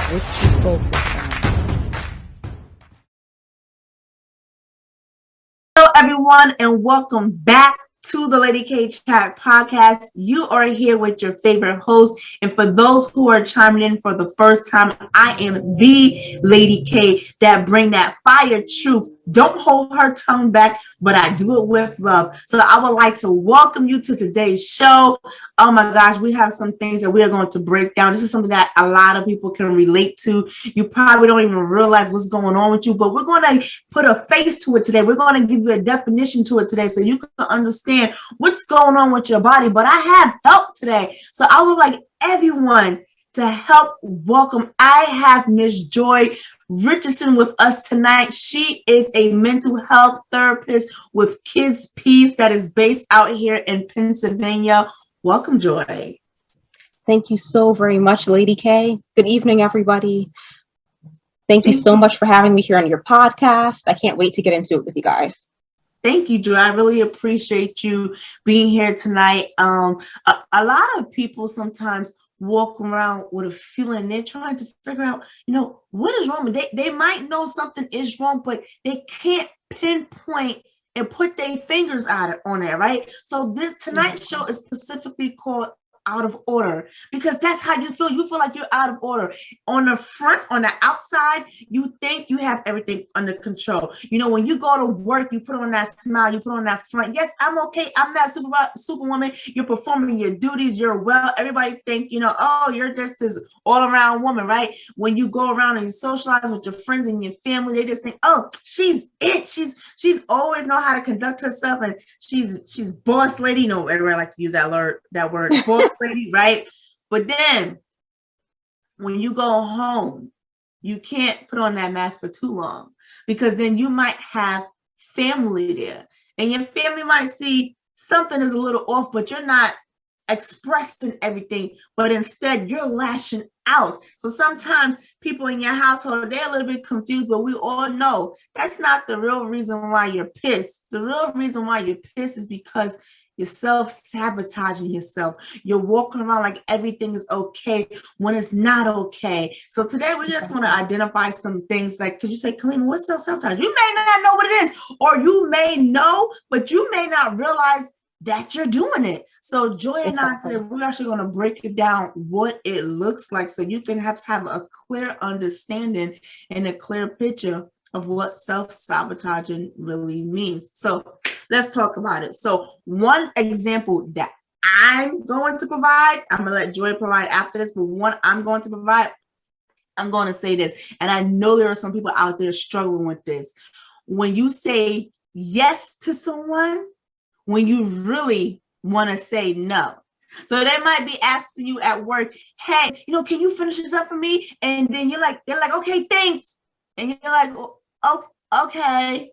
What you focus on. Hello, everyone, and welcome back to the Lady K Chat podcast. You are here with your favorite host. And for those who are chiming in for the first time, I am the Lady K that bring that fire truth. Don't hold her tongue back, but I do it with love. So I would like to welcome you to today's show. Oh my gosh, we have some things that we are going to break down. This is something that a lot of people can relate to. You probably don't even realize what's going on with you, but we're going to put a face to it today. We're going to give you a definition to it today so you can understand what's going on with your body. But I have help today. So I would like everyone to help welcome. I have Miss Joy Richardson with us tonight. She is a mental health therapist with Kids Peace that is based out here in Pennsylvania. Welcome, Joy. Thank you so very much, Lady K. Good evening, everybody. Thank you so much for having me here on your podcast. I can't wait to get into it with you guys. Thank you, Joy. I really appreciate you being here tonight. A lot of people sometimes walk around with a feeling they're trying to figure out, what is wrong. They might know something is wrong, but they can't pinpoint and put their fingers on it, right? So this tonight's show is specifically called Out of Order, because that's how you feel. You feel like you're out of order. On the front, on the outside, you think you have everything under control. When you go to work, you put on that smile, you put on that front. Yes, I'm okay. I'm not superwoman. You're performing your duties. You're well. Everybody think, oh, you're just this all around woman, right? When you go around and you socialize with your friends and your family, they just think, oh, she's it. She's always know how to conduct herself, and she's boss lady. Everybody like to use that word, boss lady, right? But then when you go home, you can't put on that mask for too long, because then you might have family there, and your family might see something is a little off, but you're not expressing everything, but instead you're lashing out. So sometimes people in your household, they're a little bit confused, but we all know that's not the real reason why you're pissed. The real reason why you're pissed is because you're self-sabotaging yourself. You're walking around like everything is okay when it's not okay. So today we just want to identify some things. Like, could you say, Kalima, what's self-sabotage? You may not know what it is, or you may know, but you may not realize that you're doing it. So Joy and I today, we're actually going to break it down what it looks like, so you can have a clear understanding and a clear picture of what self-sabotaging really means. So let's talk about it. So one example that I'm going to provide, I'm going to let Joy provide after this, but one I'm going to provide, I'm going to say this, and I know there are some people out there struggling with this. When you say yes to someone, when you really want to say no. So they might be asking you at work, hey, can you finish this up for me? And then they're like, okay, thanks. And you're like, oh, okay.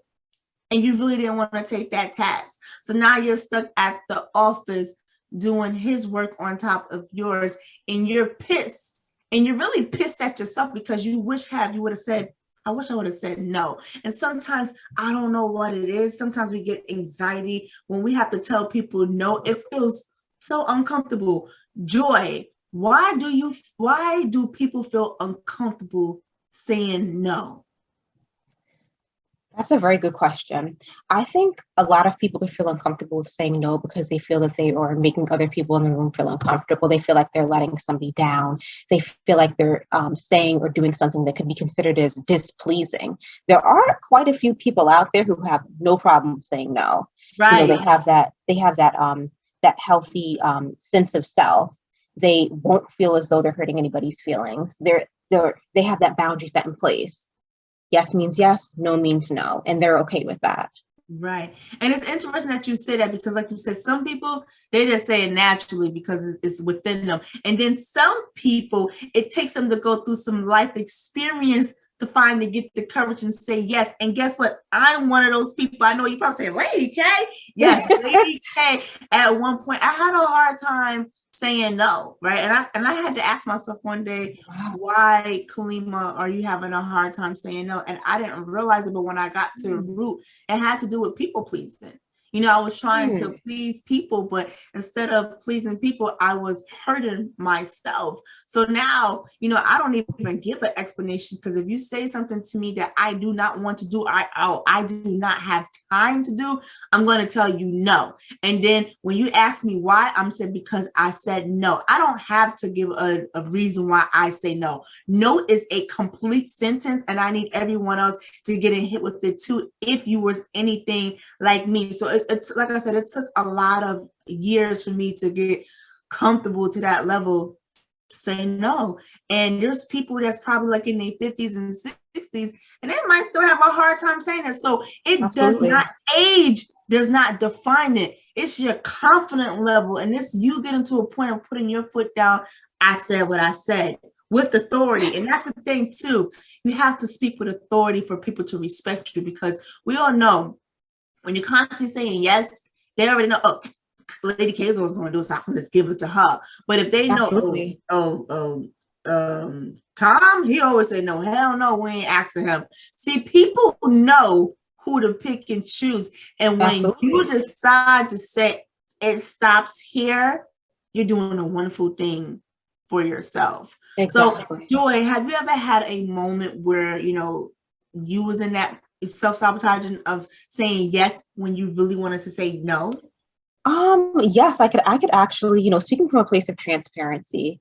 And you really didn't want to take that task. So now you're stuck at the office doing his work on top of yours, and you're pissed. And you're really pissed at yourself because you wish you would have said, I wish I would have said no. And sometimes I don't know what it is. Sometimes we get anxiety when we have to tell people no. It feels so uncomfortable. Joy, why do people feel uncomfortable saying no? That's a very good question. I think a lot of people could feel uncomfortable with saying no because they feel that they are making other people in the room feel uncomfortable. They feel like they're letting somebody down. They feel like they're saying or doing something that could be considered as displeasing. There are quite a few people out there who have no problem saying no. Right. They have that healthy sense of self. They won't feel as though they're hurting anybody's feelings. They have that boundary set in place. Yes means yes, no means no, and they're okay with that. Right. And it's interesting that you say that, because like you said, some people, they just say it naturally because it's within them. And then some people, it takes them to go through some life experience to finally get the courage and say yes. And guess what? I'm one of those people. I know you probably say, Lady K. Yes, Lady K. At one point, I had a hard time saying no, right? And I had to ask myself one day, why, Kalima, are you having a hard time saying no? And I didn't realize it, but when I got to the root, it had to do with people pleasing. I was trying to please people, but instead of pleasing people, I was hurting myself. So now, I don't even give an explanation, because if you say something to me that I do not want to do, I do not have time to do, I'm going to tell you no. And then when you ask me why, I'm saying because I said no. I don't have to give a reason why I say no. No is a complete sentence, and I need everyone else to get hit with it too, if you was anything like me. So it's like I said, it took a lot of years for me to get comfortable to that level, say no. And there's people that's probably like in their 50s and 60s, and they might still have a hard time saying that. So it does not, age does not define it. It's your confident level, and it's you getting to a point of putting your foot down. I said what I said with authority. And that's the thing too. You have to speak with authority for people to respect you, because we all know when you're constantly saying yes, they already know, oh, Lady Kayla was going to do something, let's give it to her. But if they know, Tom, he always say no, hell no, we ain't asking him. See, people know who to pick and choose. And when you decide to say it stops here, you're doing a wonderful thing for yourself. Exactly. So, Joy, have you ever had a moment where, you was in that self-sabotaging of saying yes when you really wanted to say no? Yes, I could actually, speaking from a place of transparency,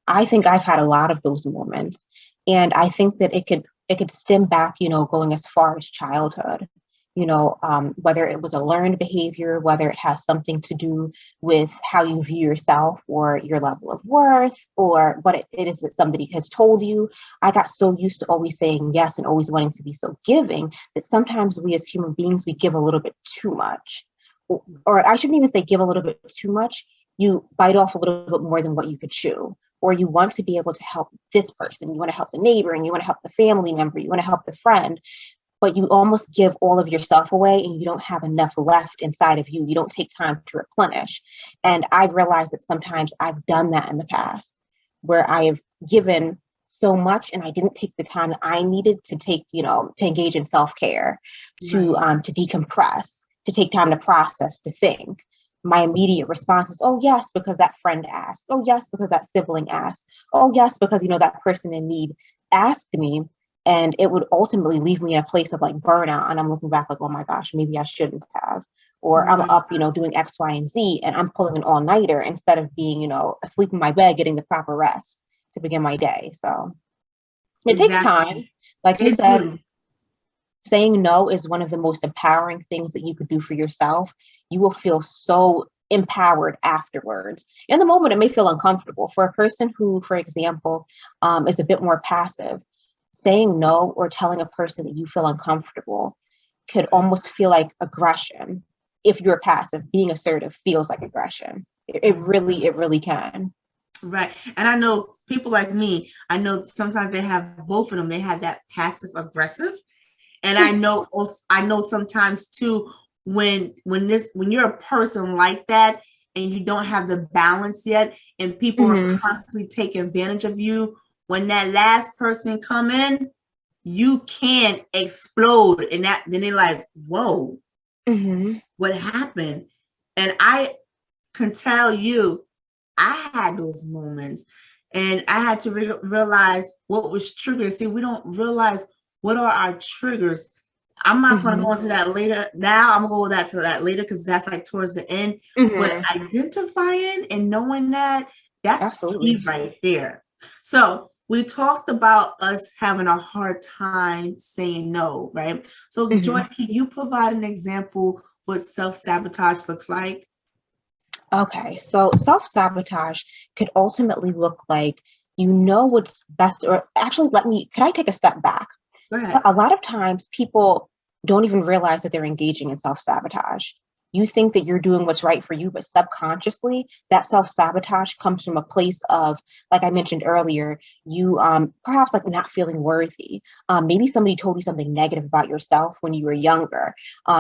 I think I've had a lot of those moments. And I think that it could stem back, going as far as childhood, whether it was a learned behavior, whether it has something to do with how you view yourself or your level of worth, or what it is that somebody has told you. I got so used to always saying yes and always wanting to be so giving that sometimes we as human beings, we give a little bit too much. Or I shouldn't even say give a little bit too much. You bite off a little bit more than what you could chew. Or you want to be able to help this person. You want to help the neighbor, and you want to help the family member. You want to help the friend. But you almost give all of yourself away, and you don't have enough left inside of you. You don't take time to replenish. And I've realized that sometimes I've done that in the past, where I have given so much and I didn't take the time that I needed to take, to engage in self-care, to decompress, to take time to process, to think. My immediate response is, oh, yes, because that friend asked. Oh, yes, because that sibling asked. Oh, yes, because, that person in need asked me. And it would ultimately leave me in a place of like burnout. And I'm looking back like, oh my gosh, maybe I shouldn't have. Or I'm up, doing X, Y, and Z, and I'm pulling an all-nighter instead of being, asleep in my bed, getting the proper rest to begin my day. So it takes time. Like you said, saying no is one of the most empowering things that you could do for yourself. You will feel so empowered afterwards. In the moment, it may feel uncomfortable. For a person who, for example, is a bit more passive, saying no or telling a person that you feel uncomfortable could almost feel like aggression. If you're passive, being assertive feels like aggression. It really can. Right. And I know people like me, I know sometimes they have both of them. They have that passive aggressive. And I know sometimes too, when you're a person like that and you don't have the balance yet, and people are constantly taking advantage of you, when that last person come in, you can't explode. And then they're like, whoa, what happened? And I can tell you, I had those moments, and I had to realize what was triggers. See, we don't realize what are our triggers. I'm not going to go into that later. Now I'm going to go to that later, because that's like towards the end. But identifying and knowing that's key right there. So we talked about us having a hard time saying no, right? So Joy, can you provide an example what self-sabotage looks like? Okay, so self-sabotage could ultimately look like, what's best, or actually, can I take a step back? Go ahead. A lot of times people don't even realize that they're engaging in self-sabotage. You think that you're doing what's right for you, but subconsciously that self-sabotage comes from a place of, like I mentioned earlier, you perhaps like not feeling worthy. Maybe somebody told you something negative about yourself when you were younger.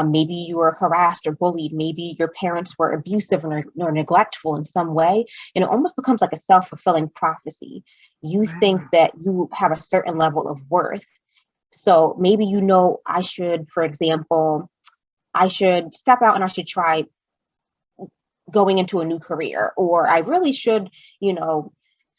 Maybe you were harassed or bullied. Maybe your parents were abusive or neglectful in some way. And it almost becomes like a self-fulfilling prophecy. You think that you have a certain level of worth. So maybe, I should, for example, I should step out and I should try going into a new career, or I really should,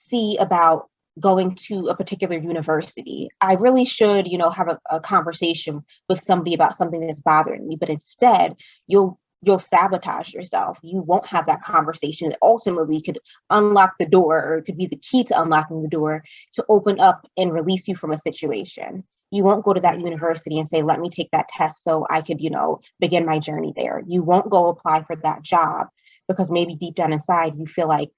see about going to a particular university. I really should, have a conversation with somebody about something that's bothering me, but instead you'll sabotage yourself. You won't have that conversation that ultimately could unlock the door, or it could be the key to unlocking the door to open up and release you from a situation. You won't go to that university and say, let me take that test so I could, begin my journey there. You won't go apply for that job because maybe deep down inside you feel like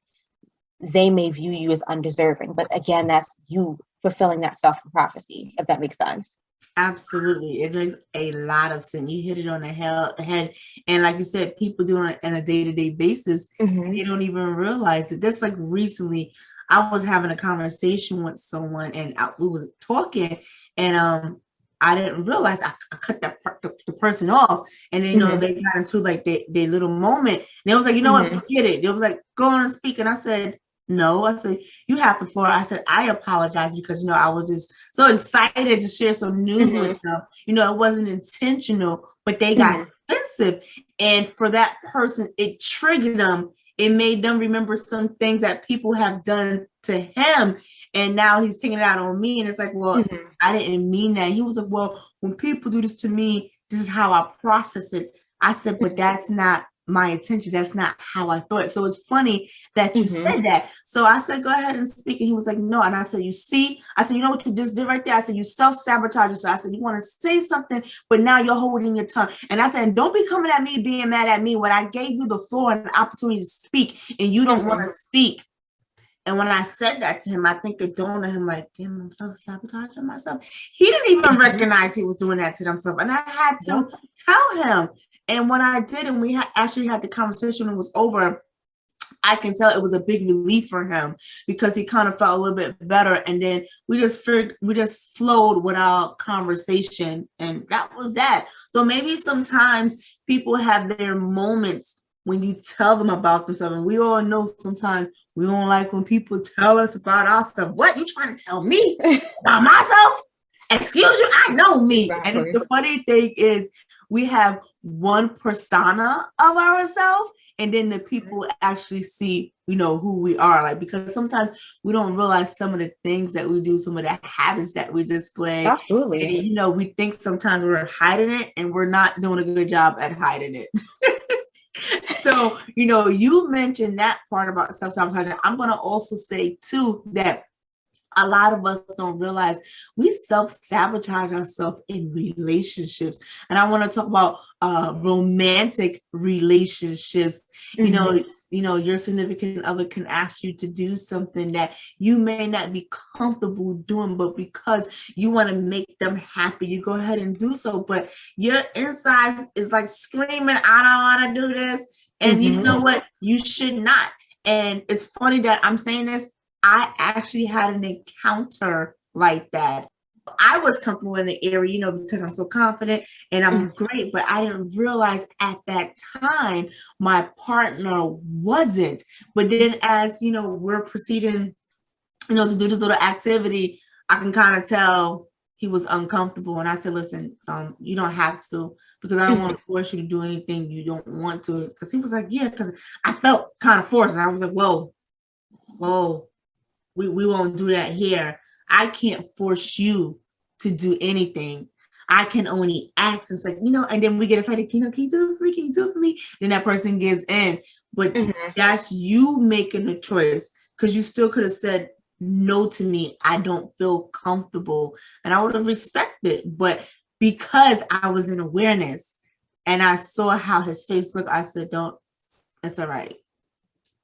they may view you as undeserving. But again, that's you fulfilling that self-prophecy, if that makes sense. Absolutely. It makes a lot of sense. You hit it on the head. And like you said, people do it on a day-to-day basis. They don't even realize it. That's like recently, I was having a conversation with someone and we was talking, and I didn't realize I cut the person off. And then, they got into like their little moment. And it was like, what, forget it. It was like, go on and speak. And I said, no, I said, you have the floor. I said, I apologize because, I was just so excited to share some news with them. It wasn't intentional, but they got offensive. And for that person, it triggered them. It made them remember some things that people have done to him. And now he's taking it out on me. And it's like, well, I didn't mean that. He was like, well, when people do this to me, this is how I process it. I said, but that's not my intention. That's not how I thought. So it's funny that you said that. So I said, go ahead and speak. And he was like, no. And I said, you see, I said, you know what you just did right there? I said, you self-sabotage yourself. I said, you want to say something, but now you're holding your tongue. And I said, don't be coming at me, being mad at me when I gave you the floor and the opportunity to speak and you don't want to speak. And when I said that to him, I think it dawned on him like, damn, I'm self-sabotaging myself. He didn't even recognize he was doing that to himself. And I had to tell him. And when I did, and we actually had the conversation and it was over, I can tell it was a big relief for him because he kind of felt a little bit better. And then we just flowed with our conversation, and that was that. So maybe sometimes people have their moments when you tell them about themselves. And we all know sometimes we don't like when people tell us about ourselves. What, you trying to tell me about myself? Excuse you, I know me. Exactly. And the funny thing is we have one persona of ourselves, and then the people actually see, who we are. Like, because sometimes we don't realize some of the things that we do, some of the habits that we display. Absolutely. And, we think sometimes we're hiding it, and we're not doing a good job at hiding it. So, you mentioned that part about self-sabotage. I'm going to also say too that a lot of us don't realize we self-sabotage ourselves in relationships. And I want to talk about romantic relationships. Your significant other can ask you to do something that you may not be comfortable doing, but because you want to make them happy, you go ahead and do so. But your inside is like screaming, I don't want to do this. And you know what? You should not. And it's funny that I'm saying this. I actually had an encounter like that. I was comfortable in the area, because I'm so confident and I'm great, but I didn't realize at that time my partner wasn't. But then as, we're proceeding, to do this little activity, I can kind of tell he was uncomfortable. And I said, listen, you don't have to, because I don't want to force you to do anything you don't want to. Because he was like, yeah, because I felt kind of forced. And I was like, whoa. We won't do that here. I can't force you to do anything. I can only ask. It's like, and then we get excited, can you do it for me? Can you do it for me? Then that person gives in. But that's you making the choice, because you still could have said no to me. I don't feel comfortable. And I would have respected. But because I was in awareness and I saw how his face looked, I said, it's all right.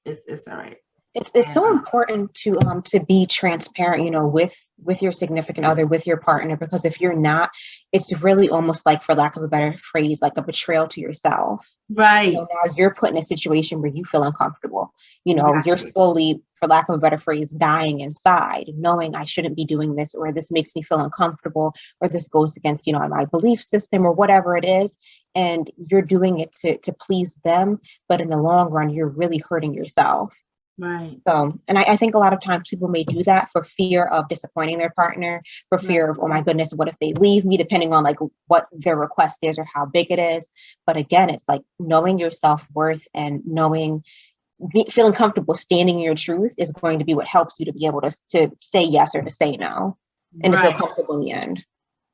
It's all right. It's so important to be transparent, with your significant other, with your partner, because if you're not, it's really almost like, for lack of a better phrase, like a betrayal to yourself. Right. Now you're put in a situation where you feel uncomfortable. Exactly. You're slowly, for lack of a better phrase, dying inside, knowing I shouldn't be doing this, or this makes me feel uncomfortable, or this goes against, my belief system, or whatever it is. And you're doing it to please them. But in the long run, you're really hurting yourself. Right. So, and I think a lot of times people may do that for fear of disappointing their partner, for fear of, oh my goodness, what if they leave me, depending on like what their request is or how big it is. But again, it's like knowing your self-worth and knowing feeling comfortable standing in your truth is going to be what helps you to be able to say yes or to say no, and to feel Right. comfortable in the end.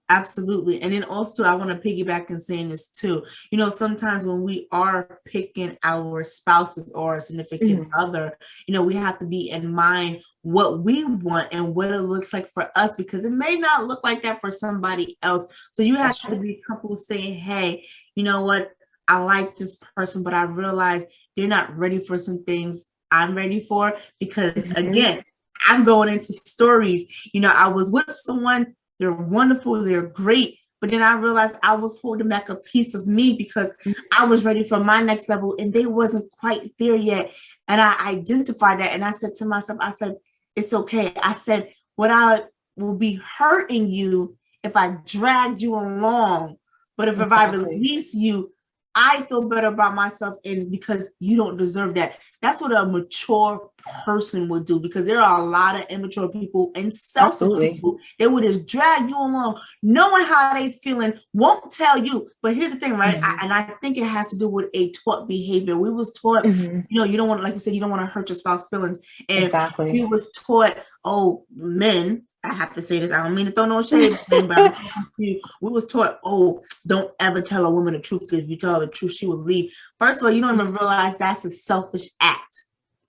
Absolutely. And then also, I want to piggyback and saying this too. Sometimes when we are picking our spouses or a significant other, we have to be in mind what we want and what it looks like for us, because it may not look like that for somebody else. So you have to be comfortable saying, hey, you know what? I like this person, but I realize they're not ready for some things I'm ready for, because again, I'm going into stories. I was with someone. They're wonderful. They're great. But then I realized I was holding back a piece of me because I was ready for my next level and they wasn't quite there yet. And I identified that. And I said to myself, I said, it's okay. I said, what I will be hurting you if I dragged you along. But if I release you, I feel better about myself, and because you don't deserve that. That's what a mature person would do, because there are a lot of immature people and selfish people. They would just drag you along, knowing how they feeling, won't tell you. But here's the thing, right? And I think it has to do with a taught behavior. We was taught, you don't want to, like you said, you don't want to hurt your spouse's feelings. And we was taught, oh, men, I have to say this, I don't mean to throw no shade, but we was taught, oh, don't ever tell a woman the truth, because if you tell her the truth, she will leave. First of all, you don't even realize that's a selfish act.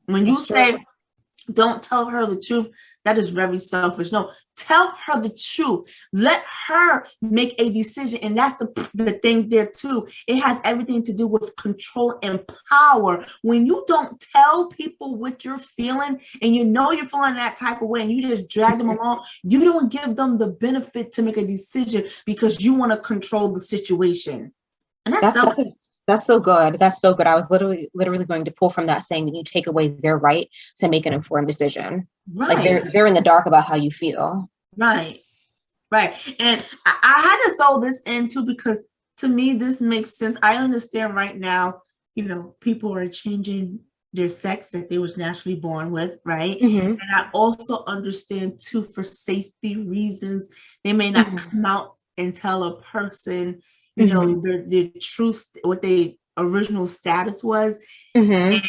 When you say, don't tell her the truth, that is very selfish. No, tell her the truth. Let her make a decision. And that's the thing there too. It has everything to do with control and power. When you don't tell people what you're feeling, and you're feeling that type of way, and you just drag them along, you don't give them the benefit to make a decision because you want to control the situation. And that's selfish. That's so good. That's so good. I was literally going to pull from that, saying that you take away their right to make an informed decision. Right. Like they're in the dark about how you feel. Right. And I had to throw this in too, because to me, this makes sense. I understand right now, people are changing their sex that they was naturally born with, right? And I also understand too, for safety reasons, they may not come out and tell a person their truth, what their original status was. And,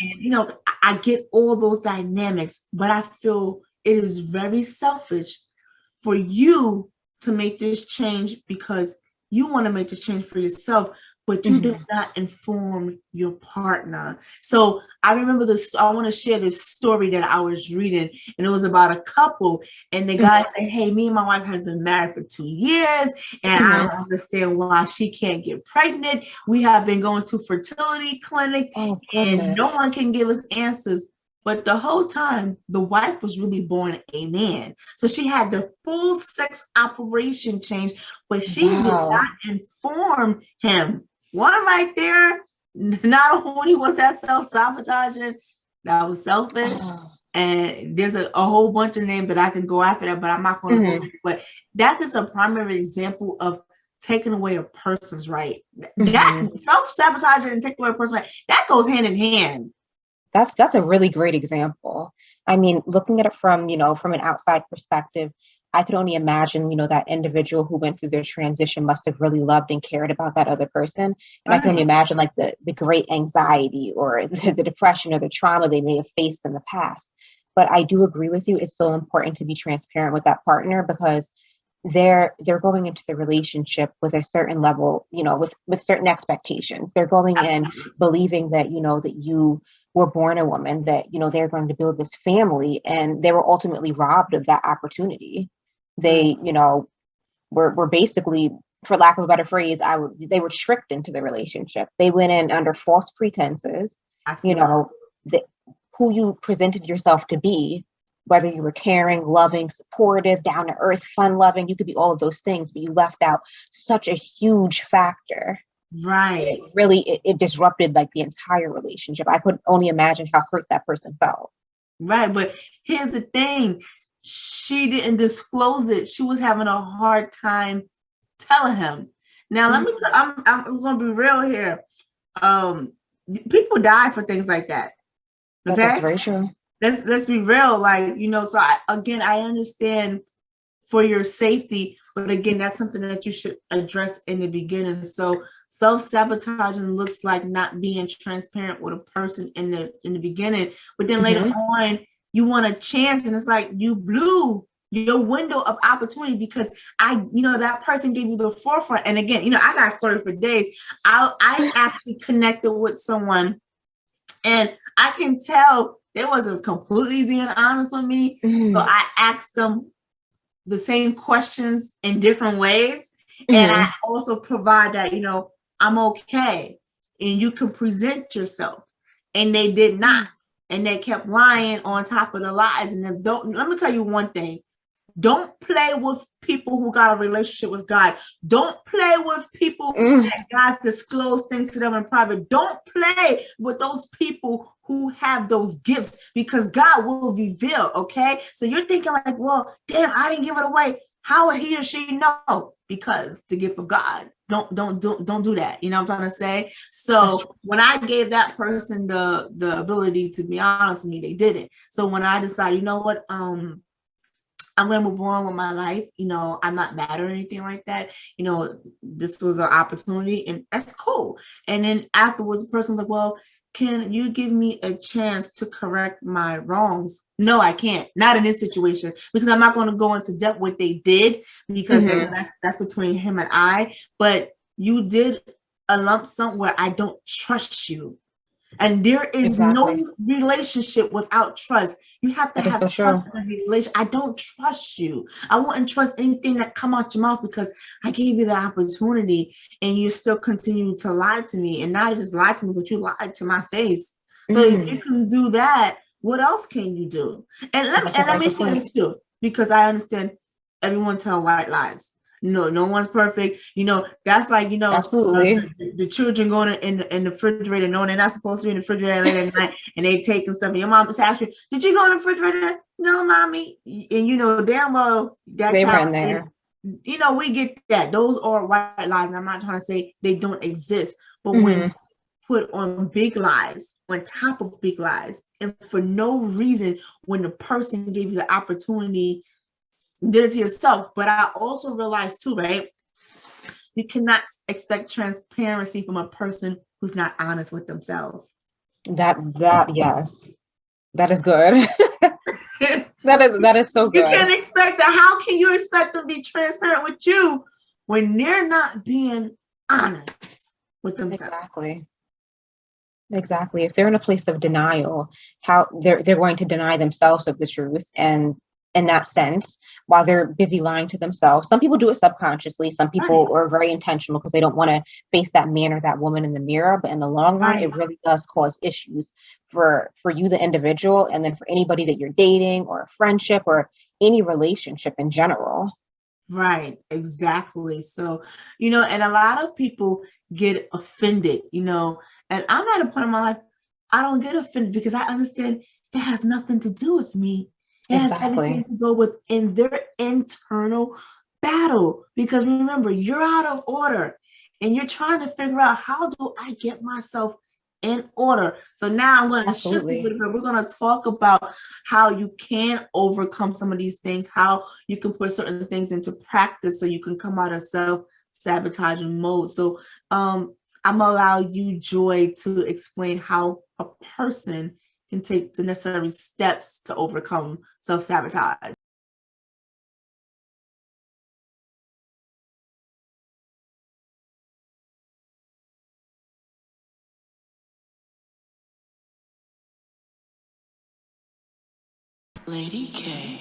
I get all those dynamics, but I feel it is very selfish for you to make this change, because you want to make this change for yourself, but you did not inform your partner. So I remember this, I want to share this story that I was reading, and it was about a couple, and the guy said, hey, me and my wife has been married for 2 years, and I don't understand why she can't get pregnant. We have been going to fertility clinics, and no one can give us answers. But the whole time, the wife was really born a man. So she had the full sex operation change, but she did not inform him. One right there, not only was that self-sabotaging, that was selfish. And there's a whole bunch of names that I can go after that, but I'm not going to go into it. But that's just a primary example of taking away a person's right. That self-sabotaging and taking away a person's right, that goes hand in hand. That's a really great example. I mean, looking at it from an outside perspective, I could only imagine, that individual who went through their transition must have really loved and cared about that other person. And I can only imagine like the great anxiety or the depression or the trauma they may have faced in the past. But I do agree with you. It's so important to be transparent with that partner, because they're going into the relationship with a certain level, with certain expectations. They're going in believing that, that you were born a woman, that, they're going to build this family, and they were ultimately robbed of that opportunity. They, were basically, for lack of a better phrase, they were tricked into the relationship. They went in under false pretenses, who you presented yourself to be, whether you were caring, loving, supportive, down to earth, fun loving, you could be all of those things, but you left out such a huge factor. Right. It disrupted like the entire relationship. I could only imagine how hurt that person felt. Right. But here's the thing. She didn't disclose it. She was having a hard time telling him. Now, let me I'm going to be real here. People die for things like that. Okay? That's very true. Let's be real. Like, so I understand for your safety. But again, that's something that you should address in the beginning. So self-sabotaging looks like not being transparent with a person in the beginning, but then later on you want a chance, and it's like you blew your window of opportunity because that person gave you the forefront. And again, I got a story for days. I actually connected with someone, and I can tell they wasn't completely being honest with me. So I asked them the same questions in different ways. And I also provide that, I'm okay and you can present yourself. And they did not. And they kept lying on top of the lies. And then let me tell you one thing. Don't play with people who got a relationship with God. Don't play with people that God's disclosed things to them in private. Don't play with those people who have those gifts, because God will reveal, okay? So you're thinking like, well, damn, I didn't give it away. How would he or she know? Because the gift of God. Don't do that. You know what I'm trying to say? So when I gave that person the ability to be honest with me, they didn't. So when I decided, you know what, I'm going to move on with my life. I'm not mad or anything like that. This was an opportunity, and that's cool. And then afterwards, the person was like, well, can you give me a chance to correct my wrongs? No, I can't. Not in this situation, because I'm not going to go into depth what they did, because that's between him and I. But you did a lump sum where I don't trust you. And there is no relationship without trust. You have to have trust in a relationship. I don't trust you. I wouldn't trust anything that come out your mouth, because I gave you the opportunity and you still continue to lie to me. And not just lie to me, but you lied to my face. So if you can do that, what else can you do? And let me say this too, because I understand everyone tell white lies. No one's perfect. That's like, absolutely. The children going in the refrigerator knowing they're not supposed to be in the refrigerator late at night, and they taking stuff. And your mom asks you, did you go in the refrigerator? No, mommy. And damn well that they child, ran there. We get that. Those are white lies. And I'm not trying to say they don't exist, but when put on big lies on top of big lies, and for no reason, when the person gave you the opportunity, did it to yourself. But I also realized too, right? You cannot expect transparency from a person who's not honest with themselves. That yes, that is good. that is so good. You can't expect that. How can you expect them to be transparent with you when they're not being honest with themselves? Exactly. If they're in a place of denial, how they're going to deny themselves of the truth, and in that sense, while they're busy lying to themselves. Some people do it subconsciously. Some people are very intentional because they don't want to face that man or that woman in the mirror. But in the long run, it really does cause issues for you, the individual, and then for anybody that you're dating or a friendship or any relationship in general. Right, exactly. So, and a lot of people get offended, and I'm at a point in my life, I don't get offended, because I understand it has nothing to do with me. It has everything to go within their internal battle, because remember, you're out of order and you're trying to figure out, how do I get myself in order? So now I'm going to shift a little bit. We're going to talk about how you can overcome some of these things, how you can put certain things into practice so you can come out of self-sabotaging mode. So I'm going to allow you, Joy, to explain how a person can take the necessary steps to overcome self-sabotage. Lady K.